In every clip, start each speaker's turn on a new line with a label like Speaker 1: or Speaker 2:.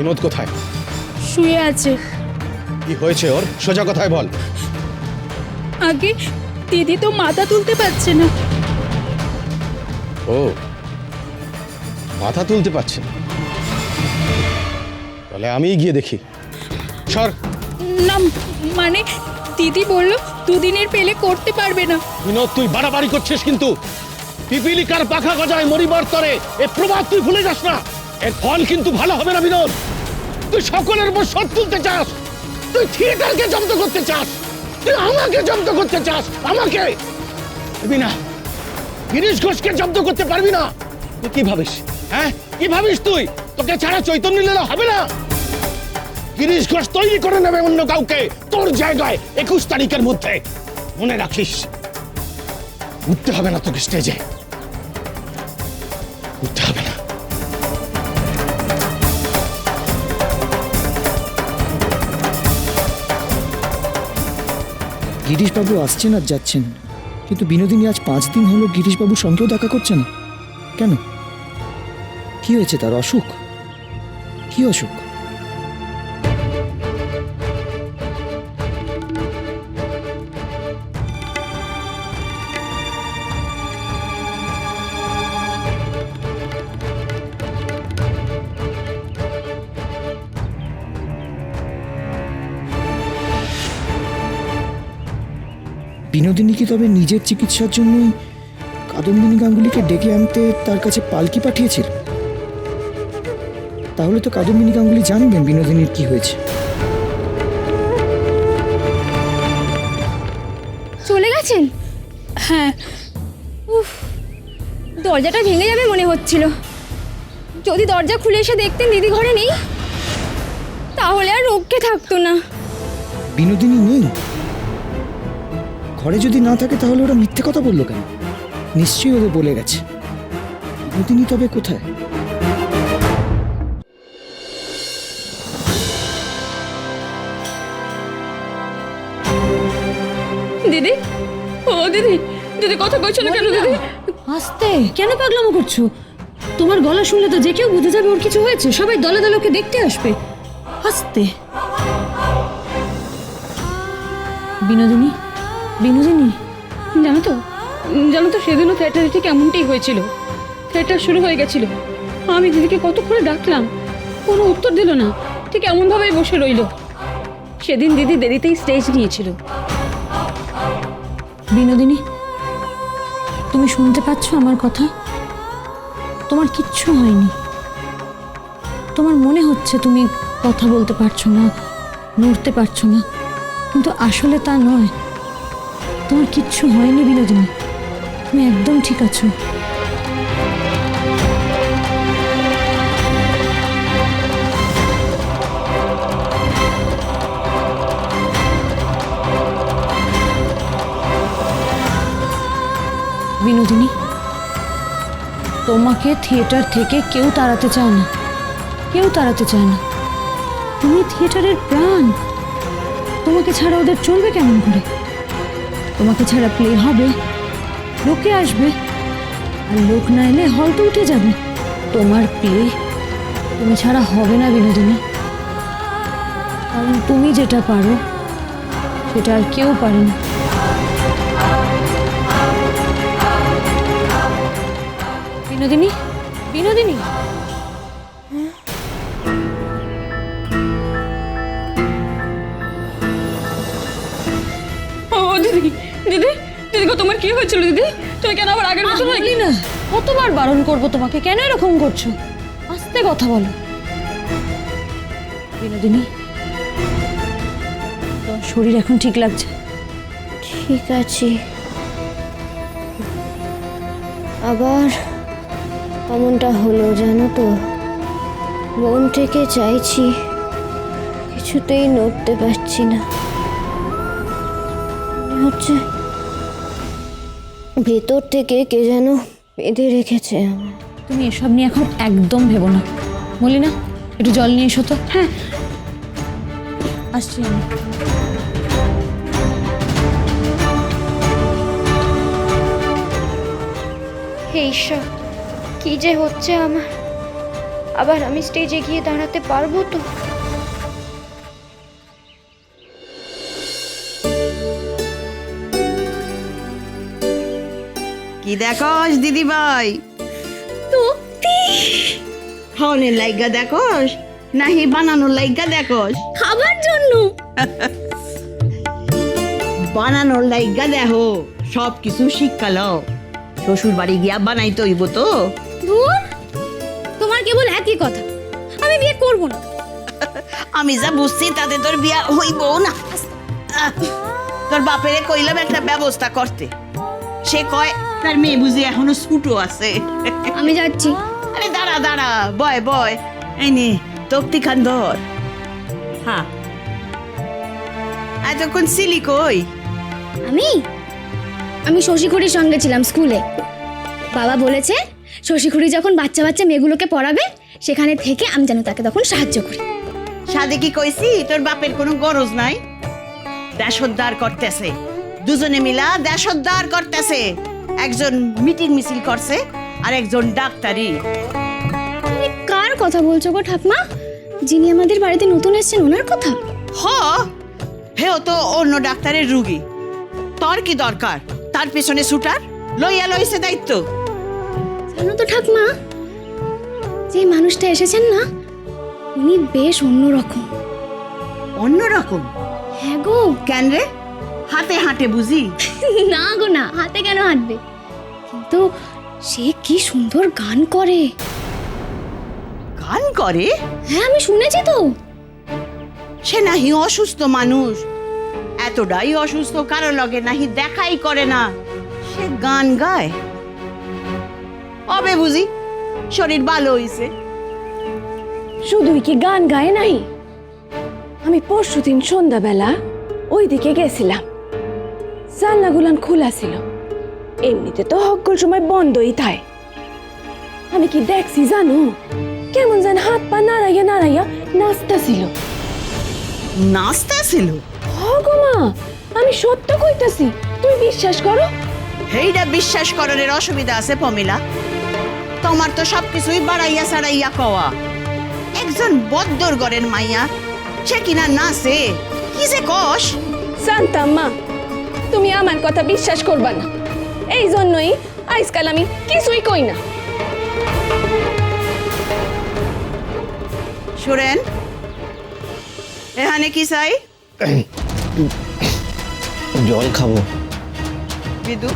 Speaker 1: বিনোদ কোথায়?
Speaker 2: শুয়ে আছে।
Speaker 1: কি হয়েছে ওর? সোজা কথায় বল।
Speaker 2: আগে দিদি তো মাথা তুলতে পারছে না।
Speaker 1: ও, মাথা তুলতে পারছে না? তাহলে আমিই গিয়ে দেখি। সর।
Speaker 2: না, মানে দিদি বলল দুদিনের পেলে করতে পারবে না।
Speaker 1: বিনোদ, তুই বাড়াবাড়ি করছিস কিন্তু। পিপিলিকার পাখা গজায় মরিবার তরে, এ প্রভাব তুই ভুলে যাস না। এর ফল কিন্তু ভালো হবে না বিনোদ। তুই সকলের উপর শোধ তুলতে চাস, তুই থিয়েটারকে জব্দ করতে চাস, তুই আমাকে জব্দ করতে চাস। আমাকে পারবি না, গিরিশ ঘোষকে জব্দ করতে পারবি না। তুই কি ভাবিস? হ্যাঁ, কি ভাবিস তুই? তোকে ছাড়া চৈতন্য লীলা হবে না। গিরিশ ঘোষ তৈরি করে নেবে অন্য কাউকে তোর জায়গায় 21 তারিখের মধ্যে। মনে রাখিস, উঠতে হবে না তোকে স্টেজে, উঠতে হবে না।
Speaker 3: গিরিশবাবু আসছেন আর যাচ্ছেন, কিন্তু বিনোদিনী আজ 5 দিন হলো গিরিশবাবুর সঙ্গেও দেখা করছে না কেন? কি হয়েছে তার? অসুখ? কি অসুখ? বিনোদিনী কি তবে নিজের চিকিৎসার জন্য কাদম্বিনী গাঙ্গুলিকে ডেকে আনতে তার কাছে পালকি পাঠিয়েছিল? তাহলে তো কাদম্বিনী গাঙ্গুলি জানবেন বিনোদিনীর কি হয়েছে।
Speaker 4: চলে গেছেন?
Speaker 2: হ্যাঁ।
Speaker 4: উফ, দরজাটা ভেঙে যাবে মনে হচ্ছিল। যদি দরজা খুলে এসে দেখতেন দিদি ঘরে নেই, তাহলে আর রক্ষে থাকতো না।
Speaker 3: বিনোদিনী নেই ঘরে? যদি না থাকে তাহলে ওরা মিথ্যে কথা বললো কেন? নিশ্চয়ই ওদের বলে গেছে। বিনোদিনী তবে কোথায়?
Speaker 4: দিদি, ও দিদি, দিদি কথা কইছো না কেন দিদি?
Speaker 5: আস্তে, কেন পাগলামো করছো? তোমার গলা শুনলে তো যে কেউ বুঝে যাবে ওর কিছু হয়েছে। সবাই দলে দলে ওকে দেখতে আসবে। আস্তে। বিনোদিনী, বিনোদিনী,
Speaker 4: জানো তো সেদিনও থিয়েটারে ঠিক এমনটাই হয়েছিল। থিয়েটার শুরু হয়ে গেছিল, আমি দিদিকে কত করে ডাকলাম, কোনো উত্তর দিল না, ঠিক এমনভাবেই বসে রইল। সেদিন দিদি দেরিতেই স্টেজ নিয়েছিল।
Speaker 5: বিনোদিনী, তুমি শুনতে পাচ্ছ আমার কথা? তোমার কিচ্ছু হয়নি। তোমার মনে হচ্ছে তুমি কথা বলতে পারছো না, নড়তে পারছো না, কিন্তু আসলে তা নয়। তোমার কিচ্ছু হয়নি বিনোদিনী, তুমি একদম ঠিক আছো। বিনোদিনী, তোমাকে থিয়েটার থেকে কেউ তাড়াতে চায় না, কেউ তাড়াতে চায় না। তুমি থিয়েটারের প্রাণ। তোমাকে ছাড়া ওদের চলবে কেমন করে? তোমাকে ছাড়া প্লে হবে, লোকে আসবে, আর লোক না এলে হল তো উঠে যাবে। তোমার প্লে তুমি ছাড়া হবে না বিনোদিনী, কারণ তুমি যেটা পারো সেটা আর কেউ পারে না। বিনোদিনী, বিনোদিনী,
Speaker 4: ও দিদি, দিদি, দিদি গো, তোমার কি হয়েছিল দিদি? তুমি কেন আবার আগের মতো
Speaker 5: বলি না, কতবার বারণ করবো তোমাকে? কেন এরকম করছো? আস্তে কথা বলো। বিনোদিনী, তোমার শরীর এখন ঠিক লাগছে?
Speaker 6: ঠিক আছে, আবার এমনটা হলো জানো তো। মন থেকে চাইছি, কিছুতেই নড়তে পারছি না। মনে হচ্ছে ভেতর থেকে কে যেন বেঁধে রেখেছে আমার।
Speaker 5: তুমি এসব নিয়ে এখন একদম ভেবো না। বলি না, একটু জল নিয়ে এসো তো।
Speaker 4: হ্যাঁ,
Speaker 5: আসছি আমি।
Speaker 6: হে ঈশ্বর, কি যে হচ্ছে আমার! আবার আমি স্টেজে গিয়ে দাঁড়াতে পারবো তো?
Speaker 7: কি দেখোস দিদি ভাই? খাওয়ানোর লাইগা দেখোস নাহি বানানোর লাইগা দেখোস?
Speaker 2: খাবার জন্য।
Speaker 7: বানানোর লাইগা দেখো, সব কিছু শিক্ষালো। শ্বশুর বাড়ি গিয়া বানাইতে হইব তো।
Speaker 2: ধুর, তোমার কেবল একই কথা, আমি বিয়ে করব না।
Speaker 7: আমি যা বুঝছি তাতে তোর বিয়া হইব না। তোর বাপেরে কইলাম একটা ব্যবস্থা করতে, সে কয় তার মেয়ে বুঝি এখনো ছুটো আছে।
Speaker 2: আমি যাচ্ছি।
Speaker 7: আরে দাঁড়া দাঁড়া, বয় বয়, এই নে তক্তি খান ধর। হ্যাঁ, এতক্ষণ ছিলি কই?
Speaker 2: আমি শশীখুড়ির সঙ্গে ছিলাম স্কুলে। বাবা বলেছে শশীখুড়ি যখন বাচ্চা বাচ্চা মেয়েগুলোকে পড়াবে, সেখানে থেকে আমি যেন তাকে তখন সাহায্য করি।
Speaker 7: সাদে কি কইছি তোর বাপের কোনো গরজ নাই? দেশোদ্ধার করতেছে, দুজনে মিলা দেশোদ্ধার করতেছে। একজন মিটিং মিছিল করছে আর একজন ডাক্তারি।
Speaker 2: তুমি কার কথা বলছো গো ঠাকমা? যিনি আমাদের বাড়িতে নতুন এসেছেন ওনার কথা?
Speaker 7: হ, হেও তো অন্য ডাক্তারের রুগী। তোর কি দরকার তার পেছনে ছুটার? লইয়া লইছে দায়িত্ব।
Speaker 2: জানো তো ঠাকমা, যে মানুষটা এসেছেন না, উনি বেশ অন্যরকম।
Speaker 7: অন্যরকম?
Speaker 2: হ্যাঁ গো।
Speaker 7: কেন রে? হাতে হাঁটে বুঝি?
Speaker 2: না গো না, হাতে কেন হাঁটবে? কিন্তু সে কি সুন্দর গান করে।
Speaker 7: গান করে?
Speaker 2: হ্যাঁ, আমি শুনেছি তো।
Speaker 7: সে নাহি অসুস্থ মানুষ, এতটাই অসুস্থ কারো লগে নাহি দেখাই করে না, সে গান গায়। অবে বুঝি শরীর ভালো হইছে।
Speaker 8: শুধুই কি গান গায় নাই, আমি পরশুদিন সন্ধ্যাবেলা ওই দিকে গেছিলাম, জানলাগুলান খোলা ছিল। এমনিতে তো হকল সময় বন্ধই থাকে। আমি কি দেখছি জানো, কেমন যেন হাত পা নাড়াইয়া নাড়াইয়া নাচতেছিল।
Speaker 7: নাচতেছিল?
Speaker 8: গো মা, আমি সত্য কইতাছি, তুই বিশ্বাস করো।
Speaker 7: হেইডা বিশ্বাস করার অসুবিধা আছে পমিলা? তোমার তো সবকিছুই বাড়াইয়া সারাইয়া কওয়া। একজন বদ্দর গরের মাইয়া, সে কিনা নাচে, কি যে কস!
Speaker 8: জানতাম মা তুমি আমার কথা বিশ্বাস করবা না, এই জন্যই আজকাল আমি কিছুই কই না।
Speaker 7: সুরেন, এখানে কি চাই?
Speaker 3: জল খাবো।
Speaker 7: বিদু,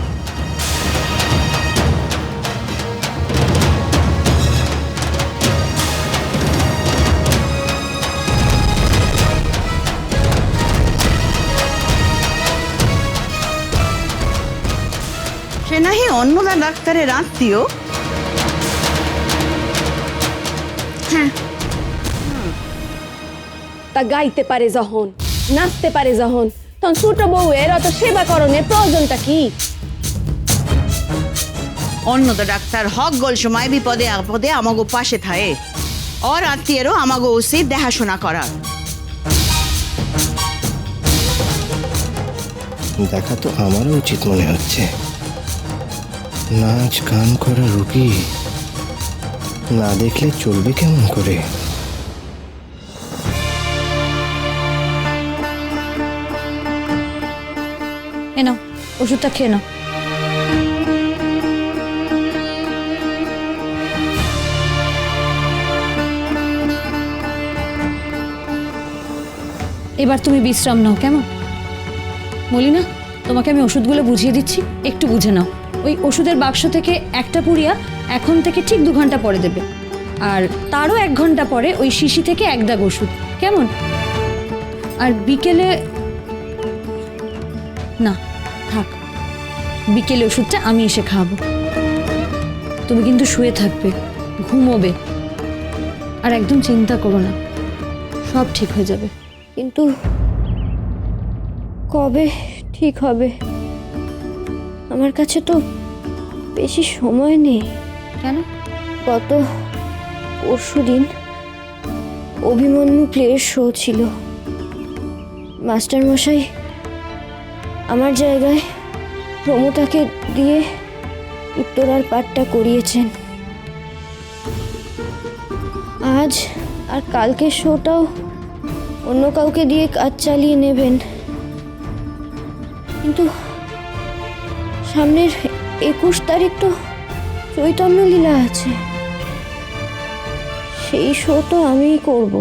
Speaker 7: সে নাহি অন্নদা ডাক্তারের আত্মীয়।
Speaker 2: হ্যাঁ,
Speaker 8: তা গাইতে পারে যখন, নাচতে পারে যখন, তখন ছোট বউয়ের অত সেবা করণের প্রয়োজনটা কি?
Speaker 7: অন্নদা ডাক্তার হক গোল সময় বিপদে আপদে আমাগো পাশে থাকে। ওর আত্মীয়েরও আমাগো উচিত দেখাশোনা করার।
Speaker 9: দেখা তো আমারও উচিত মনে হচ্ছে। নাচ গান করা রুগী না দেখলে চলবে কেমন করে?
Speaker 5: এ নাও, ওষুধটা খেয়ে নাও। এবার তুমি বিশ্রাম নাও, কেমন? মলিনা, তোমাকে আমি ওষুধগুলো বুঝিয়ে দিচ্ছি, একটু বুঝে নাও। ওই ওষুধের বাক্স থেকে একটা পুড়িয়া এখন থেকে ঠিক 2 ঘন্টা পরে দেবে, আর তারও 1 ঘন্টা পরে ওই শিশি থেকে 1 দাগ ওষুধ, কেমন? আর বিকেলে না, থাক, বিকেলে ওষুধটা আমি এসে খাওয়াবো। তুমি কিন্তু শুয়ে থাকবে, ঘুমোবে, আর একদম চিন্তা করো না, সব ঠিক হয়ে যাবে।
Speaker 6: কিন্তু কবে ঠিক হবে? আমার কাছে তো বেশি সময় নেই।
Speaker 5: কেন?
Speaker 6: গত পরশুদিন অভিমন্যু প্লের শো ছিল। মাস্টারমশাই আমার জায়গায় প্রমতাকে দিয়ে উত্তরার পাঠটা করিয়েছেন। আজ আর কালকের শোটাও অন্য কাউকে দিয়ে কাজ চালিয়ে নেবেন, কিন্তু সামনের 21 তারিখ তো চৈতন্য লীলা আছে, সেই শো তো আমিই করব।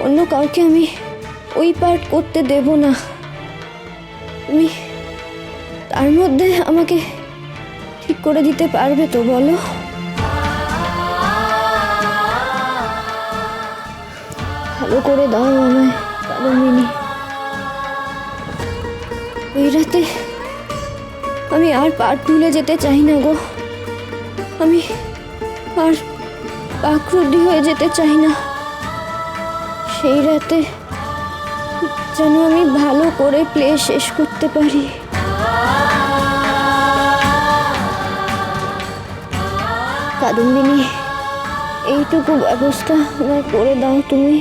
Speaker 6: অন্য কাউকে আমি ওই পার্ট করতে দেব না। তুমি তার মধ্যে আমাকে ঠিক করে দিতে পারবে তো বলো? ভালো করে দাও আমায় কাদম্বিনী। ওই রাতে আমি আর পার্ট ভুলে যেতে চাই না গো। আমি আর পাকরুদ্ধি হয়ে যেতে চাই না। সেই রাতে যেন আমি ভালো করে প্লে শেষ করতে পারি। কাদম্বিনী, এইটুকু ব্যবস্থা আমায় করে দাও তুমি।